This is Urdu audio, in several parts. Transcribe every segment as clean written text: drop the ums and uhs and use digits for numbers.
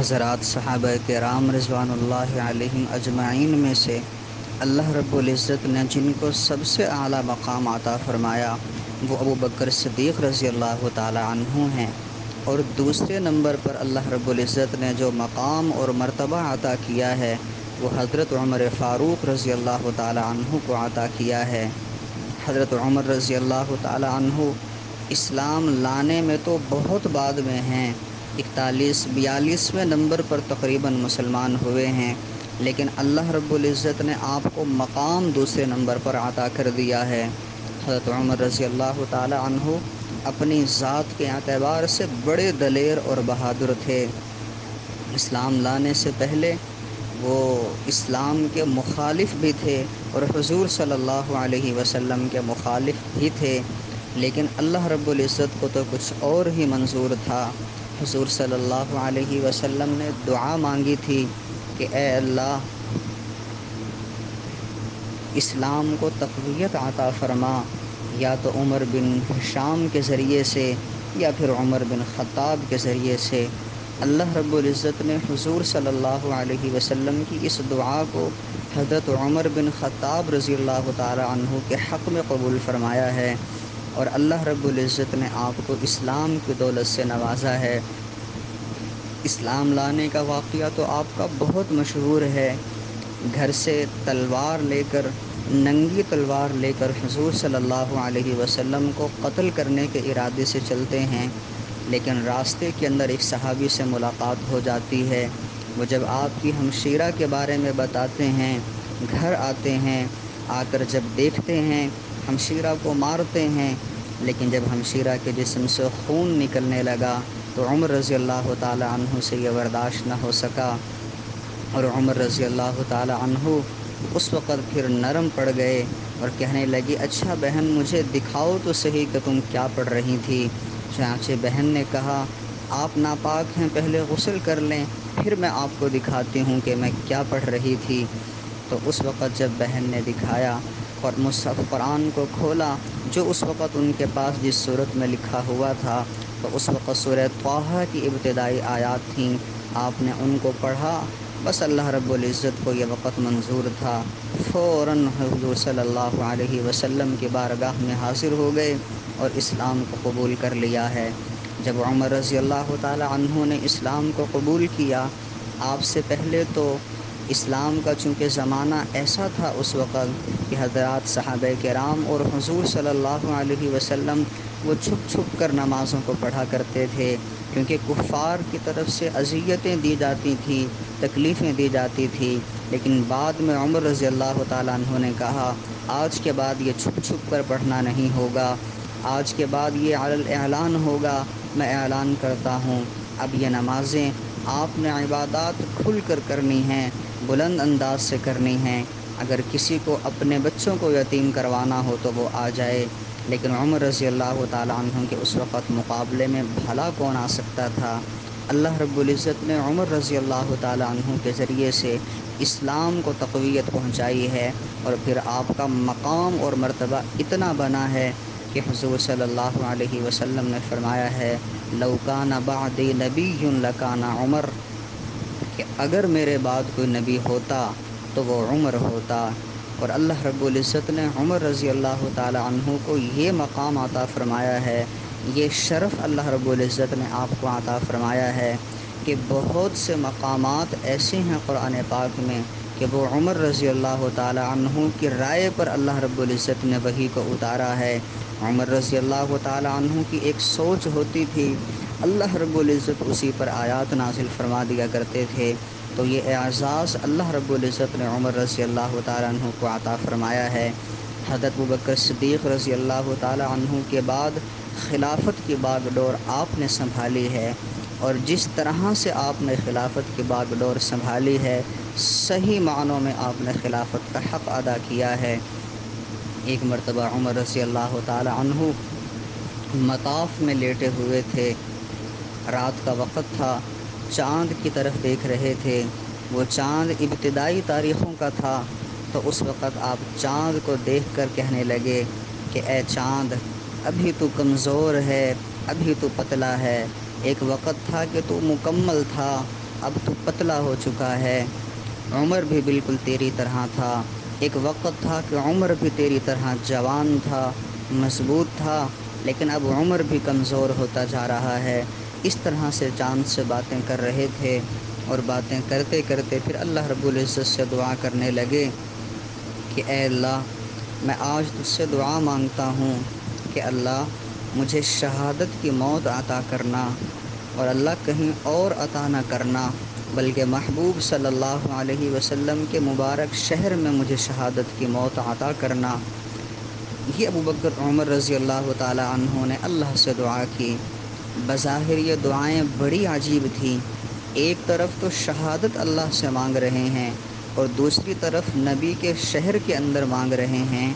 حضرات صحابہ کرام رضوان اللہ علیہم اجمعین میں سے اللہ رب العزت نے جن کو سب سے اعلیٰ مقام عطا فرمایا وہ ابو بکر صدیق رضی اللہ تعالی عنہ ہیں، اور دوسرے نمبر پر اللہ رب العزت نے جو مقام اور مرتبہ عطا کیا ہے وہ حضرت عمر فاروق رضی اللہ تعالی عنہ کو عطا کیا ہے۔ حضرت عمر رضی اللہ تعالی عنہ اسلام لانے میں تو بہت بعد میں ہیں، 41-42ویں نمبر پر تقریباً مسلمان ہوئے ہیں، لیکن اللہ رب العزت نے آپ کو مقام دوسرے نمبر پر عطا کر دیا ہے۔ حضرت عمر رضی اللہ تعالی عنہ اپنی ذات کے اعتبار سے بڑے دلیر اور بہادر تھے۔ اسلام لانے سے پہلے وہ اسلام کے مخالف بھی تھے اور حضور صلی اللہ علیہ وسلم کے مخالف بھی تھے، لیکن اللہ رب العزت کو تو کچھ اور ہی منظور تھا۔ حضور صلی اللہ علیہ وسلم نے دعا مانگی تھی کہ اے اللہ، اسلام کو تقویت عطا فرما، یا تو عمر بن ہشام کے ذریعے سے یا پھر عمر بن خطاب کے ذریعے سے۔ اللہ رب العزت نے حضور صلی اللہ علیہ وسلم کی اس دعا کو حضرت عمر بن خطاب رضی اللہ تعالی عنہ کے حق میں قبول فرمایا ہے، اور اللہ رب العزت نے آپ کو اسلام کی دولت سے نوازا ہے۔ اسلام لانے کا واقعہ تو آپ کا بہت مشہور ہے۔ گھر سے تلوار لے کر، ننگی تلوار لے کر حضور صلی اللہ علیہ وسلم کو قتل کرنے کے ارادے سے چلتے ہیں، لیکن راستے کے اندر ایک صحابی سے ملاقات ہو جاتی ہے۔ وہ جب آپ کی ہمشیرہ کے بارے میں بتاتے ہیں، گھر آتے ہیں، آ کر جب دیکھتے ہیں ہمشیرہ کو مارتے ہیں، لیکن جب ہمشیرہ کے جسم سے خون نکلنے لگا تو عمر رضی اللہ تعالی عنہ سے یہ برداشت نہ ہو سکا، اور عمر رضی اللہ تعالی عنہ اس وقت پھر نرم پڑ گئے اور کہنے لگی، اچھا بہن مجھے دکھاؤ تو صحیح کہ تم کیا پڑھ رہی تھی۔ چنانچہ بہن نے کہا، آپ ناپاک ہیں، پہلے غسل کر لیں، پھر میں آپ کو دکھاتی ہوں کہ میں کیا پڑھ رہی تھی۔ تو اس وقت جب بہن نے دکھایا اور مصحف قرآن کو کھولا جو اس وقت ان کے پاس جس صورت میں لکھا ہوا تھا، تو اس وقت سورہ طٰہٰ کی ابتدائی آیات تھیں، آپ نے ان کو پڑھا، بس اللہ رب العزت کو یہ وقت منظور تھا، فوراً حضور صلی اللہ علیہ وسلم کی بارگاہ میں حاضر ہو گئے اور اسلام کو قبول کر لیا ہے۔ جب عمر رضی اللہ تعالی عنہ نے اسلام کو قبول کیا، آپ سے پہلے تو اسلام کا چونکہ زمانہ ایسا تھا اس وقت کہ حضرات صحابہ کرام اور حضور صلی اللہ علیہ وسلم وہ چھپ چھپ کر نمازوں کو پڑھا کرتے تھے، کیونکہ کفار کی طرف سے اذیتیں دی جاتی تھیں، تکلیفیں دی جاتی تھیں، لیکن بعد میں عمر رضی اللہ تعالیٰ عنہ نے کہا، آج کے بعد یہ چھپ چھپ کر پڑھنا نہیں ہوگا، آج کے بعد یہ علی الاعلان ہوگا، میں اعلان کرتا ہوں، اب یہ نمازیں آپ نے عبادات کھل کر کرنی ہیں، بلند انداز سے کرنی ہیں، اگر کسی کو اپنے بچوں کو یتیم کروانا ہو تو وہ آ جائے، لیکن عمر رضی اللہ تعالیٰ عنہ کے اس وقت مقابلے میں بھلا کون آ سکتا تھا۔ اللہ رب العزت نے عمر رضی اللہ تعالیٰ عنہ کے ذریعے سے اسلام کو تقویت پہنچائی ہے، اور پھر آپ کا مقام اور مرتبہ اتنا بنا ہے کہ حضور صلی اللہ علیہ وسلم نے فرمایا ہے، لو کان بعدی نبی لکان عمر، کہ اگر میرے بعد کوئی نبی ہوتا تو وہ عمر ہوتا، اور اللہ رب العزت نے عمر رضی اللہ تعالی عنہ کو یہ مقام عطا فرمایا ہے، یہ شرف اللہ رب العزت نے آپ کو عطا فرمایا ہے کہ بہت سے مقامات ایسے ہیں قرآن پاک میں کہ وہ عمر رضی اللہ تعالی عنہ کی رائے پر اللہ رب العزت نے وحی کو اتارا ہے۔ عمر رضی اللہ تعالی عنہ کی ایک سوچ ہوتی تھی، اللہ رب العزت اسی پر آیات نازل فرما دیا کرتے تھے، تو یہ اعزاز اللہ رب العزت نے عمر رضی اللہ تعالی عنہ کو عطا فرمایا ہے۔ حضرت ابوبکر صدیق رضی اللہ تعالی عنہ کے بعد خلافت کی باغ ڈور آپ نے سنبھالی ہے، اور جس طرح سے آپ نے خلافت کی باغ ڈور سنبھالی ہے، صحیح معنوں میں آپ نے خلافت کا حق ادا کیا ہے۔ ایک مرتبہ عمر رضی اللہ تعالی عنہ مطاف میں لیٹے ہوئے تھے، رات کا وقت تھا، چاند کی طرف دیکھ رہے تھے، وہ چاند ابتدائی تاریخوں کا تھا، تو اس وقت آپ چاند کو دیکھ کر کہنے لگے کہ اے چاند، ابھی تو کمزور ہے، ابھی تو پتلا ہے، ایک وقت تھا کہ تو مکمل تھا، اب تو پتلا ہو چکا ہے۔ عمر بھی بالکل تیری طرح تھا، ایک وقت تھا کہ عمر بھی تیری طرح جوان تھا، مضبوط تھا، لیکن اب عمر بھی کمزور ہوتا جا رہا ہے۔ اس طرح سے چاند سے باتیں کر رہے تھے، اور باتیں کرتے کرتے پھر اللہ رب العزت سے دعا کرنے لگے کہ اے اللہ، میں آج تجھ سے دعا مانگتا ہوں کہ اللہ مجھے شہادت کی موت عطا کرنا، اور اللہ کہیں اور عطا نہ کرنا بلکہ محبوب صلی اللہ علیہ وسلم کے مبارک شہر میں مجھے شہادت کی موت عطا کرنا۔ یہ ابو بکر عمر رضی اللہ تعالی عنہ نے اللہ سے دعا کی۔ بظاہر یہ دعائیں بڑی عجیب تھیں، ایک طرف تو شہادت اللہ سے مانگ رہے ہیں اور دوسری طرف نبی کے شہر کے اندر مانگ رہے ہیں۔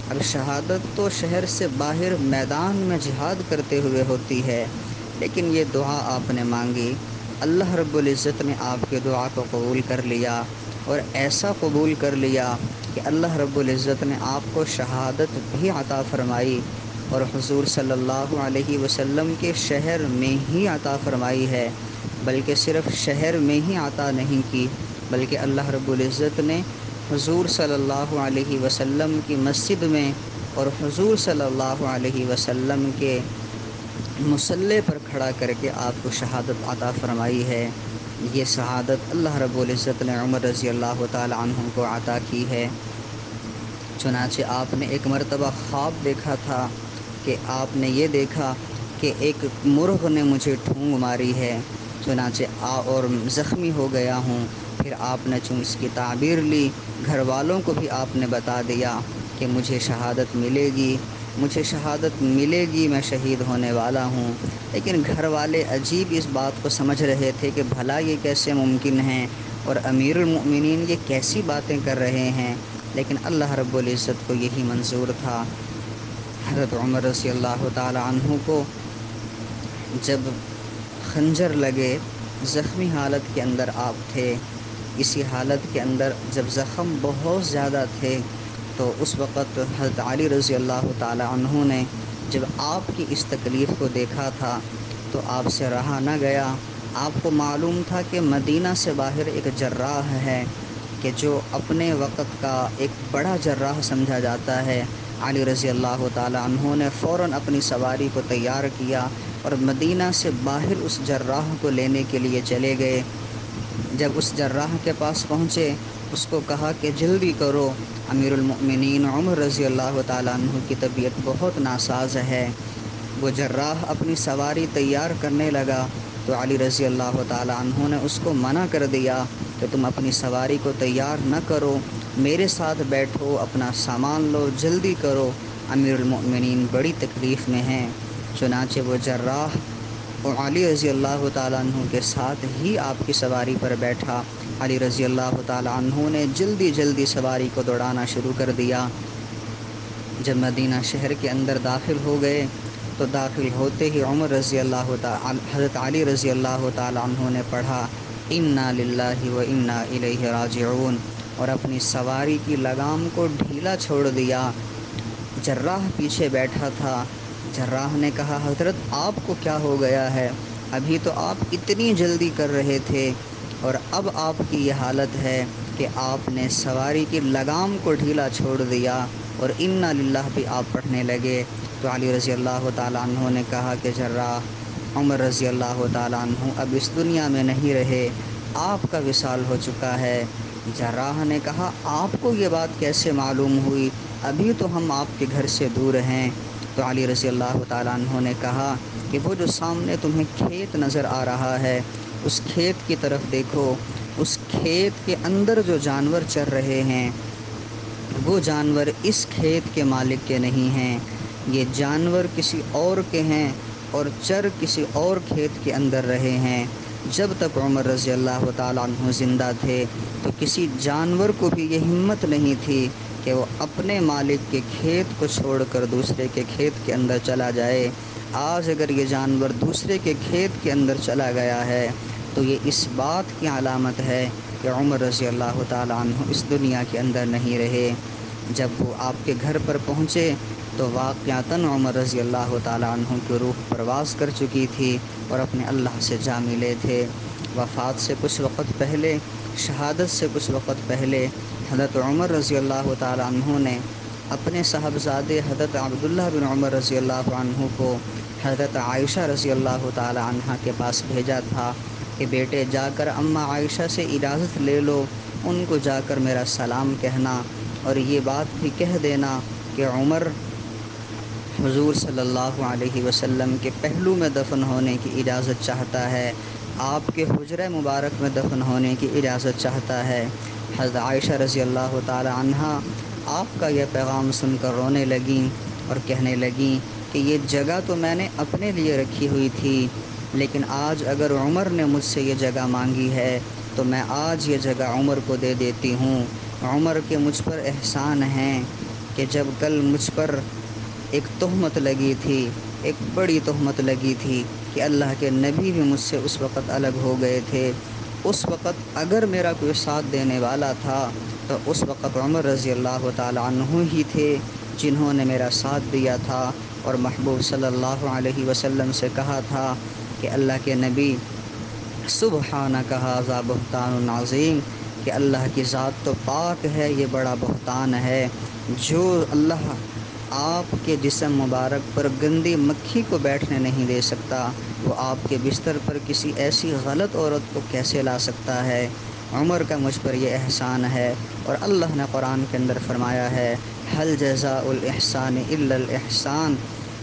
اب شہادت تو شہر سے باہر میدان میں جہاد کرتے ہوئے ہوتی ہے، لیکن یہ دعا آپ نے مانگی، اللہ رب العزت نے آپ کی دعا کو قبول کر لیا، اور ایسا قبول کر لیا کہ اللہ رب العزت نے آپ کو شہادت بھی عطا فرمائی، اور حضور صلی اللہ علیہ وسلم کے شہر میں ہی عطا فرمائی ہے۔ بلکہ صرف شہر میں ہی عطا نہیں کی، بلکہ اللہ رب العزت نے حضور صلی اللہ علیہ وسلم کی مسجد میں اور حضور صلی اللہ علیہ وسلم کے مصلی پر کھڑا کر کے آپ کو شہادت عطا فرمائی ہے۔ یہ شہادت اللہ رب العزت نے عمر رضی اللہ تعالی عنہ کو عطا کی ہے۔ چنانچہ آپ نے ایک مرتبہ خواب دیکھا تھا کہ آپ نے یہ دیکھا کہ ایک مرغ نے مجھے ٹھونگ ماری ہے، چنانچہ اور زخمی ہو گیا ہوں۔ پھر آپ نے چون اس کی تعبیر لی، گھر والوں کو بھی آپ نے بتا دیا کہ مجھے شہادت ملے گی، مجھے شہادت ملے گی، میں شہید ہونے والا ہوں۔ لیکن گھر والے عجیب اس بات کو سمجھ رہے تھے کہ بھلا یہ کیسے ممکن ہے، اور امیر المؤمنین یہ کیسی باتیں کر رہے ہیں، لیکن اللہ رب العزت کو یہی منظور تھا۔ حضرت عمر رضی اللہ تعالی عنہ کو جب خنجر لگے، زخمی حالت کے اندر آپ تھے، اسی حالت کے اندر جب زخم بہت زیادہ تھے، تو اس وقت حضرت علی رضی اللہ تعالی عنہ نے جب آپ کی اس تکلیف کو دیکھا تھا تو آپ سے رہا نہ گیا۔ آپ کو معلوم تھا کہ مدینہ سے باہر ایک جراح ہے کہ جو اپنے وقت کا ایک بڑا جراح سمجھا جاتا ہے۔ علی رضی اللہ تعالی عنہ نے فوراً اپنی سواری کو تیار کیا اور مدینہ سے باہر اس جراح کو لینے کے لیے چلے گئے۔ جب اس جراح کے پاس پہنچے، اس کو کہا کہ جلدی کرو، امیر المؤمنین عمر رضی اللہ تعالیٰ عنہ کی طبیعت بہت ناساز ہے۔ وہ جراح اپنی سواری تیار کرنے لگا تو علی رضی اللہ تعالیٰ عنہ نے اس کو منع کر دیا کہ تم اپنی سواری کو تیار نہ کرو، میرے ساتھ بیٹھو، اپنا سامان لو، جلدی کرو، امیر المؤمنین بڑی تکلیف میں ہیں۔ چنانچہ وہ جراح علی رضی اللہ تعالیٰ عنہ کے ساتھ ہی آپ کی سواری پر بیٹھا۔ علی رضی اللہ تعالیٰ عنہ نے جلدی جلدی سواری کو دوڑانا شروع کر دیا۔ جب مدینہ شہر کے اندر داخل ہو گئے تو داخل ہوتے ہی عمر رضی اللہ تعالی حضرت علی رضی اللہ تعالیٰ عنہ نے پڑھا انا للہ و انا الیہ راجعون، اور اپنی سواری کی لگام کو ڈھیلا چھوڑ دیا۔ جراح پیچھے بیٹھا تھا۔ جراح نے کہا حضرت آپ کو کیا ہو گیا ہے؟ ابھی تو آپ اتنی جلدی کر رہے تھے اور اب آپ کی یہ حالت ہے کہ آپ نے سواری کی لگام کو ڈھیلا چھوڑ دیا اور انا للہ بھی آپ پڑھنے لگے۔ تو علی رضی اللہ تعالیٰ عنہ نے کہا کہ جراح عمر رضی اللہ تعالیٰ عنہ اب اس دنیا میں نہیں رہے، آپ کا وصال ہو چکا ہے۔ جراح نے کہا آپ کو یہ بات کیسے معلوم ہوئی؟ ابھی تو ہم آپ کے گھر سے دور ہیں۔ تو علی رضی اللہ تعالیٰ عنہ نے کہا کہ وہ جو سامنے تمہیں کھیت نظر آ رہا ہے، اس کھیت کی طرف دیکھو، اس کھیت کے اندر جو جانور چر رہے ہیں وہ جانور اس کھیت کے مالک کے نہیں ہیں، یہ جانور کسی اور کے ہیں اور چر کسی اور کھیت کے اندر رہے ہیں۔ جب تک عمر رضی اللہ تعالیٰ عنہ زندہ تھے تو کسی جانور کو بھی یہ ہمت نہیں تھی کہ وہ اپنے مالک کے کھیت کو چھوڑ کر دوسرے کے کھیت کے اندر چلا جائے۔ آج اگر یہ جانور دوسرے کے کھیت کے اندر چلا گیا ہے تو یہ اس بات کی علامت ہے کہ عمر رضی اللہ تعالیٰ عنہ اس دنیا کے اندر نہیں رہے۔ جب وہ آپ کے گھر پر پہنچے تو واقعتاً عمر رضی اللہ تعالیٰ عنہ کی روح پرواز کر چکی تھی اور اپنے اللہ سے جا ملے تھے۔ وفات سے کچھ وقت پہلے، شہادت سے کچھ وقت پہلے حضرت عمر رضی اللہ تعالیٰ عنہ نے اپنے صاحبزادے حضرت عبداللہ بن عمر رضی اللہ عنہ کو حضرت عائشہ رضی اللہ تعالیٰ عنہ کے پاس بھیجا تھا کہ بیٹے جا کر اماں عائشہ سے اجازت لے لو، ان کو جا کر میرا سلام کہنا، اور یہ بات بھی کہہ دینا کہ عمر حضور صلی اللہ علیہ وسلم کے پہلو میں دفن ہونے کی اجازت چاہتا ہے، آپ کے حجرہ مبارک میں دفن ہونے کی اجازت چاہتا ہے۔ حضرت عائشہ رضی اللہ تعالی عنہا آپ کا یہ پیغام سن کر رونے لگیں اور کہنے لگیں کہ یہ جگہ تو میں نے اپنے لیے رکھی ہوئی تھی، لیکن آج اگر عمر نے مجھ سے یہ جگہ مانگی ہے تو میں آج یہ جگہ عمر کو دے دیتی ہوں۔ عمر کے مجھ پر احسان ہیں کہ جب کل مجھ پر ایک تہمت لگی تھی، ایک بڑی تہمت لگی تھی کہ اللہ کے نبی بھی مجھ سے اس وقت الگ ہو گئے تھے، اس وقت اگر میرا کوئی ساتھ دینے والا تھا تو اس وقت عمر رضی اللہ تعالی عنہ ہی تھے جنہوں نے میرا ساتھ دیا تھا، اور محبوب صلی اللہ علیہ وسلم سے کہا تھا کہ اللہ کے نبی سبحانک ھذا بہتان عظیم، کہ اللہ کی ذات تو پاک ہے، یہ بڑا بہتان ہے، جو اللہ آپ کے جسم مبارک پر گندی مکھی کو بیٹھنے نہیں دے سکتا، وہ آپ کے بستر پر کسی ایسی غلط عورت کو کیسے لا سکتا ہے۔ عمر کا مجھ پر یہ احسان ہے، اور اللہ نے قرآن کے اندر فرمایا ہے هل جزاء الاحسان الا الاحسان،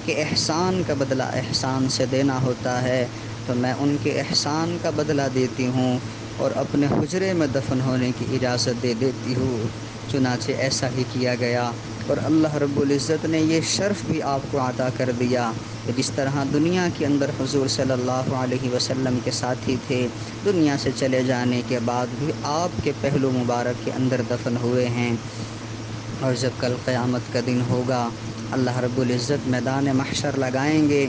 کہ احسان کا بدلہ احسان سے دینا ہوتا ہے، تو میں ان کے احسان کا بدلہ دیتی ہوں اور اپنے حجرے میں دفن ہونے کی اجازت دے دیتی ہوں۔ چنانچہ ایسا ہی کیا گیا، اور اللہ رب العزت نے یہ شرف بھی آپ کو عطا کر دیا کہ جس طرح دنیا کے اندر حضور صلی اللہ علیہ وسلم کے ساتھی تھے، دنیا سے چلے جانے کے بعد بھی آپ کے پہلو مبارک کے اندر دفن ہوئے ہیں۔ اور جب کل قیامت کا دن ہوگا، اللہ رب العزت میدان محشر لگائیں گے،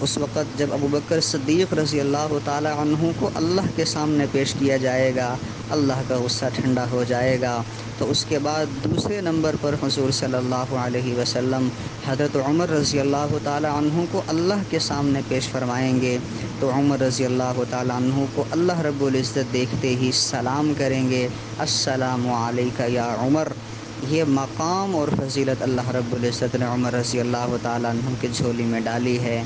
اس وقت جب ابوبکر صدیق رضی اللہ تعالی عنہ کو اللہ کے سامنے پیش کیا جائے گا، اللہ کا غصہ ٹھنڈا ہو جائے گا، تو اس کے بعد دوسرے نمبر پر حضور صلی اللہ علیہ وسلم حضرت عمر رضی اللہ تعالی عنہ کو اللہ کے سامنے پیش فرمائیں گے، تو عمر رضی اللہ تعالی عنہ کو اللہ رب العزت دیکھتے ہی سلام کریں گے، السلام علیک یا عمر۔ یہ مقام اور فضیلت اللہ رب العزت نے عمر رضی اللہ تعالی عنہ کی جھولی میں ڈالی ہے۔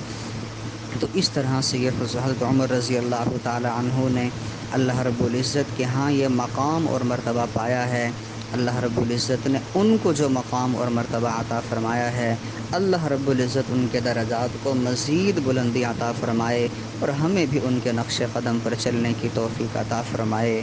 تو اس طرح سے یہ حضرت عمر رضی اللہ تعالی عنہ نے اللہ رب العزت کے ہاں یہ مقام اور مرتبہ پایا ہے۔ اللہ رب العزت نے ان کو جو مقام اور مرتبہ عطا فرمایا ہے، اللہ رب العزت ان کے درجات کو مزید بلندی عطا فرمائے، اور ہمیں بھی ان کے نقش قدم پر چلنے کی توفیق عطا فرمائے۔